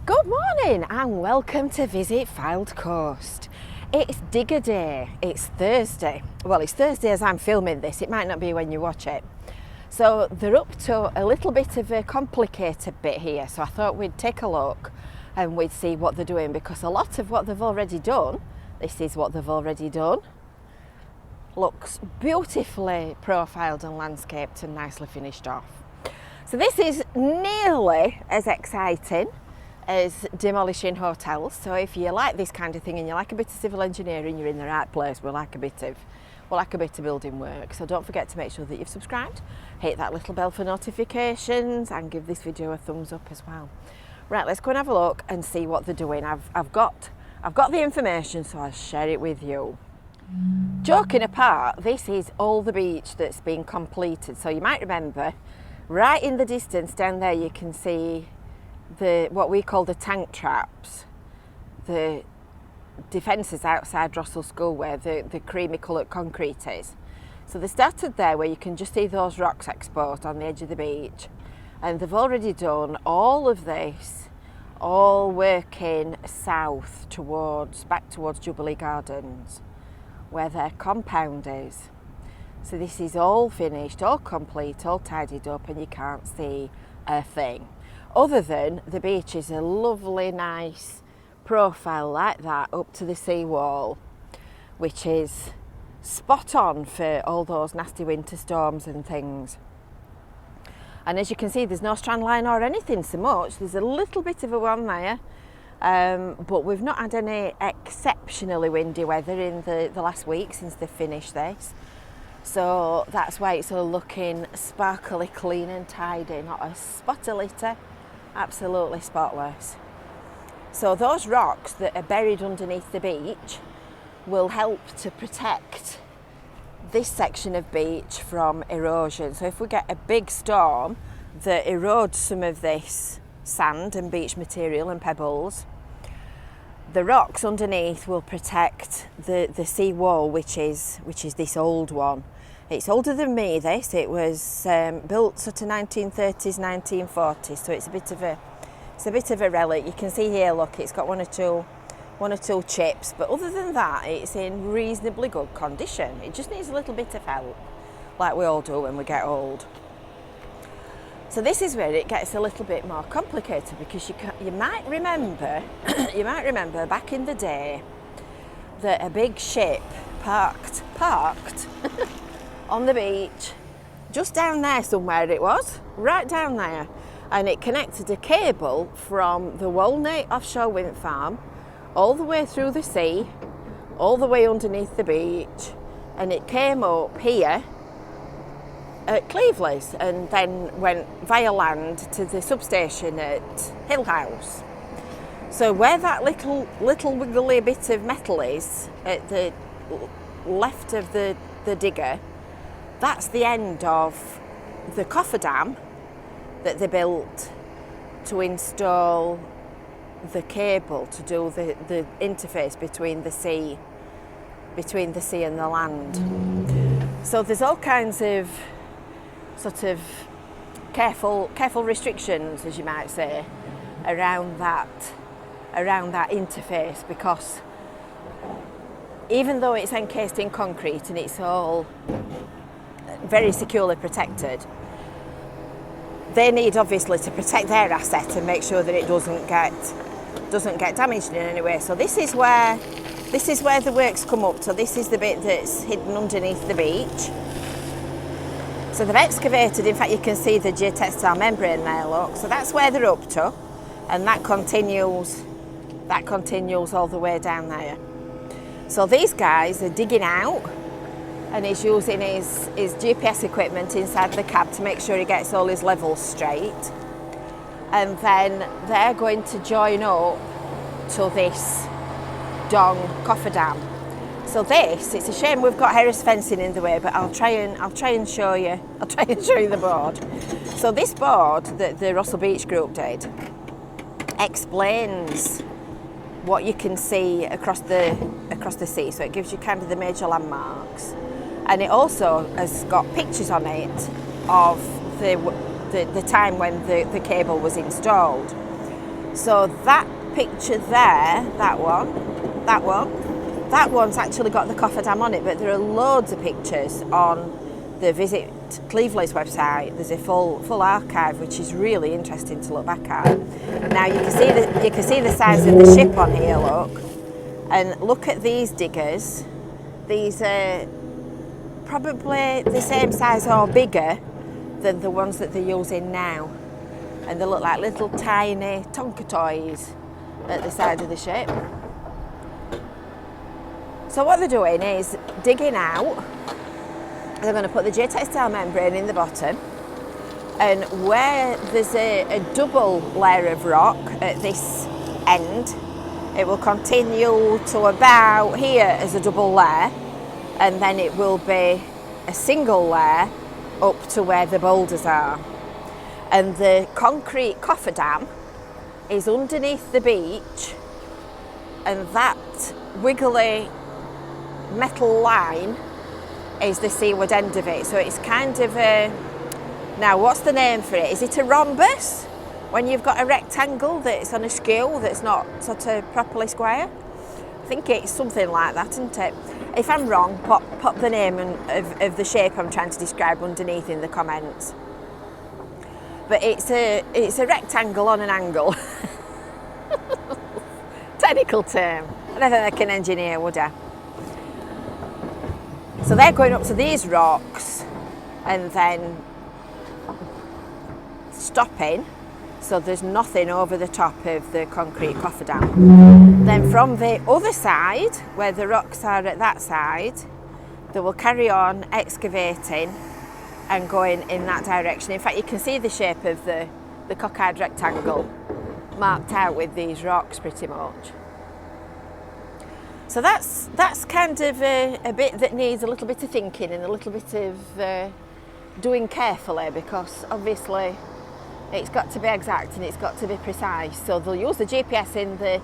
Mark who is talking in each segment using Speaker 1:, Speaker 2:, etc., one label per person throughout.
Speaker 1: Good morning and welcome to Visit Fylde Coast. It's digger day, it's Thursday. Well, it's Thursday as I'm filming this, it might not be when you watch it. So they're up to a little bit of a complicated bit here, so I thought we'd take a look and we'd see what they're doing, because a lot of what they've already done, this is what they've already done, looks beautifully profiled and landscaped and nicely finished off. So this is nearly as exciting as demolishing hotels. So if you like this kind of thing and you like a bit of civil engineering, you're in the right place. We like a bit of building work. So don't forget to make sure that you've subscribed, hit that little bell for notifications, and give this video a thumbs up as well. Right, let's go and have a look and see what they're doing. I've got the information, so I'll share it with you. Joking apart, this is all the beach that's been completed. So you might remember, right in the distance down there, you can see what we call the tank traps, the defences outside Rossall School where the creamy coloured concrete is. So they started there, where you can just see those rocks exposed on the edge of the beach, and they've already done all of this, all working south back towards Jubilee Gardens, where their compound is. So this is all finished, all complete, all tidied up, and you can't see a thing. Other than the beach is a lovely, nice profile like that up to the seawall, which is spot on for all those nasty winter storms and things. And as you can see, there's no strand line or anything so much. There's a little bit of a one there, but we've not had any exceptionally windy weather in the last week since they've finished this. So that's why it's all looking sparkly clean and tidy, not a spot of litter, absolutely spotless. So those rocks that are buried underneath the beach will help to protect this section of beach from erosion. So if we get a big storm that erodes some of this sand and beach material and pebbles, the rocks underneath will protect the sea wall, which is this old one. It's older than me, this. It was built sort of 1930s, 1940s, so it's a bit of a relic. You can see here, look, it's got one or two chips, but other than that, it's in reasonably good condition. It just needs a little bit of help, like we all do when we get old. So this is where it gets a little bit more complicated, because you might remember back in the day that a big ship parked on the beach, just down there somewhere it was, right down there, and it connected a cable from the Walney offshore wind farm all the way through the sea, all the way underneath the beach, and it came up here at Cleveleys and then went via land to the substation at Hill House. So where that little wiggly bit of metal is at the left of the digger, that's the end of the Cofferdam that they built to install the cable to do the interface between the sea and the land. So there's all kinds of sort of careful restrictions, as you might say, around that interface, because even though it's encased in concrete and it's all very securely protected, they need obviously to protect their asset and make sure that it doesn't get damaged in any way. So this is where the works come up to. This is the bit that's hidden underneath the beach. So they've excavated, in fact you can see the geotextile membrane there, look. So that's where they're up to, and that continues all the way down there. So these guys are digging out, and he's using his GPS equipment inside the cab to make sure he gets all his levels straight. And then they're going to join up to this Dong Cofferdam. So it's a shame we've got Harris fencing in the way, but I'll try and show you the board. So this board that the Rossall Beach group did explains what you can see across the sea. So it gives you kind of the major landmarks. And it also has got pictures on it of the time when the cable was installed. So that picture there, that one's actually got the Cofferdam on it, but there are loads of pictures on the Visit Cleveleys website. There's a full archive, which is really interesting to look back at. Now you can see the size of the ship on here, look. And look at these diggers. These are probably the same size or bigger than the ones that they're using now. And they look like little tiny Tonka toys at the side of the ship. So what they're doing is digging out. They're going to put the geotextile membrane in the bottom, and where there's a double layer of rock at this end, it will continue to about here as a double layer, and then it will be a single layer up to where the boulders are. And the concrete cofferdam is underneath the beach, and that wiggly metal line is the seaward end of it. So it's kind of a, now what's the name for it? Is it a rhombus? When you've got a rectangle that's on a skew that's not sort of properly square? I think it's something like that, isn't it? If I'm wrong, pop the name of the shape I'm trying to describe underneath in the comments. But it's a rectangle on an angle. Technical term. I don't think I can engineer, would I? So they're going up to these rocks and then stopping, so there's nothing over the top of the concrete cofferdam. Then from the other side, where the rocks are at that side, they will carry on excavating and going in that direction. In fact, you can see the shape of the cockeyed rectangle marked out with these rocks pretty much. So that's kind of a bit that needs a little bit of thinking and a little bit of doing carefully, because obviously it's got to be exact and it's got to be precise. So they'll use the GPS in the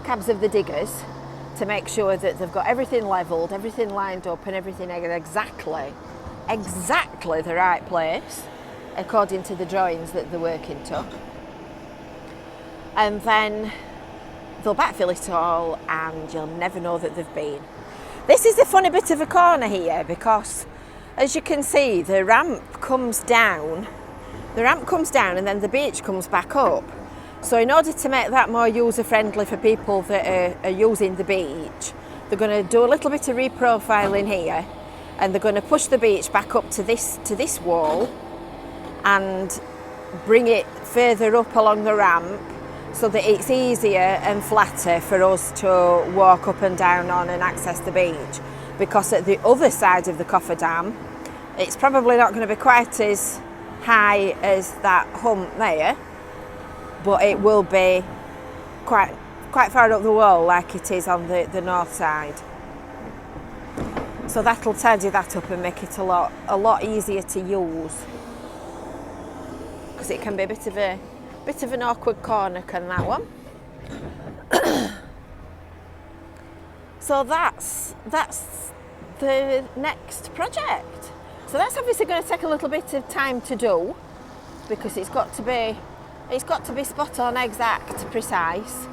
Speaker 1: cabs of the diggers to make sure that they've got everything levelled, everything lined up and everything exactly the right place according to the drawings that they're working to. And then they'll backfill it all and you'll never know that they've been. This is a funny bit of a corner here, because as you can see, the ramp comes down and then the beach comes back up. So in order to make that more user-friendly for people that are using the beach, they're going to do a little bit of reprofiling here, and they're going to push the beach back up to this wall and bring it further up along the ramp, so that it's easier and flatter for us to walk up and down on and access the beach. Because at the other side of the cofferdam, it's probably not going to be quite as high as that hump there, but it will be quite far up the wall like it is on the north side. So that'll tidy that up and make it a lot easier to use, because it can be a bit of an awkward corner, can that one? So that's the next project. So that's obviously going to take a little bit of time to do, because it's got to be spot on, exact, precise,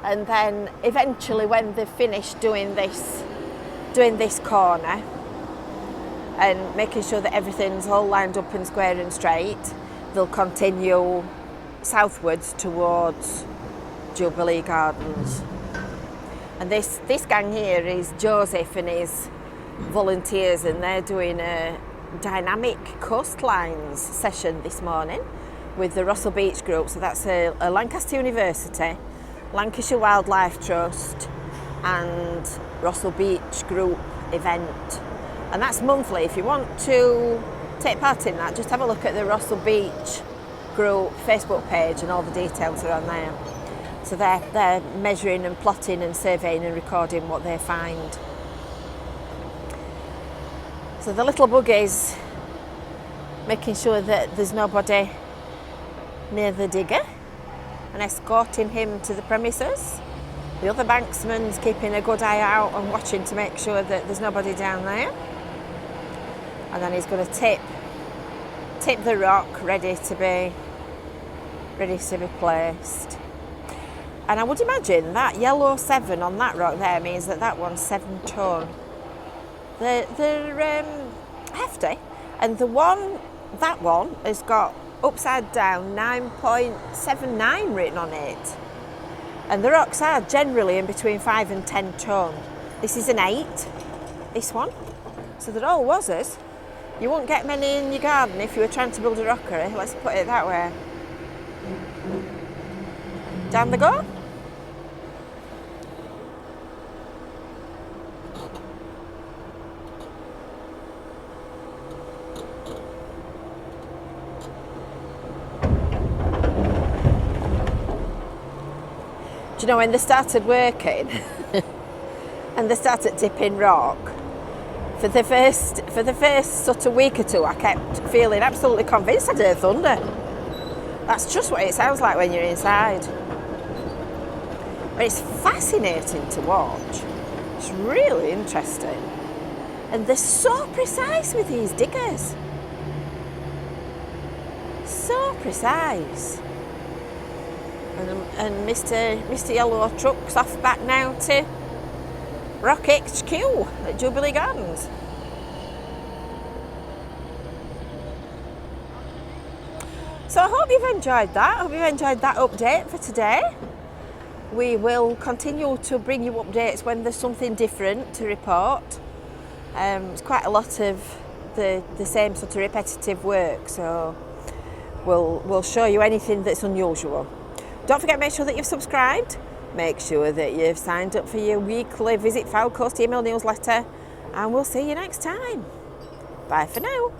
Speaker 1: and then eventually when they've finished doing this corner and making sure that everything's all lined up and square and straight, they'll continue southwards towards Jubilee Gardens. And this gang here is Joseph and his volunteers, and they're doing a dynamic coastlines session this morning with the Rossall Beach group. So that's a Lancaster University, Lancashire Wildlife Trust and Rossall Beach group event, and that's monthly. If you want to take part in that, just have a look at the Rossall Beach group Facebook page and all the details are on there. So they're measuring and plotting and surveying and recording what they find. So the little buggy's making sure that there's nobody near the digger and escorting him to the premises. The other banksman's keeping a good eye out and watching to make sure that there's nobody down there. And then he's going to tip the rock ready to be placed. And I would imagine that yellow 7 on that rock there means that that one's 7 tonne. They're hefty. And that one has got upside down 9.79 written on it. And the rocks are generally in between 5 and 10 tonne. This is an 8, this one. So they're all wazzers. You won't get many in your garden if you were trying to build a rockery, let's put it that way. Down they go. Do you know when they started working and they started tipping rock? For the first sort of week or two, I kept feeling absolutely convinced I'd heard thunder. That's just what it sounds like when you're inside. But it's fascinating to watch. It's really interesting. And they're so precise with these diggers. So precise. And Mr. Yellow Truck's off back now to Rock HQ at Jubilee Gardens. So I hope you've enjoyed that. I hope you've enjoyed that update for today. We will continue to bring you updates when there's something different to report. It's quite a lot of the same sort of repetitive work, so we'll show you anything that's unusual. Don't forget, make sure that you've subscribed. Make sure that you've signed up for your weekly Visit Fylde Coast email newsletter, and we'll see you next time. Bye for now.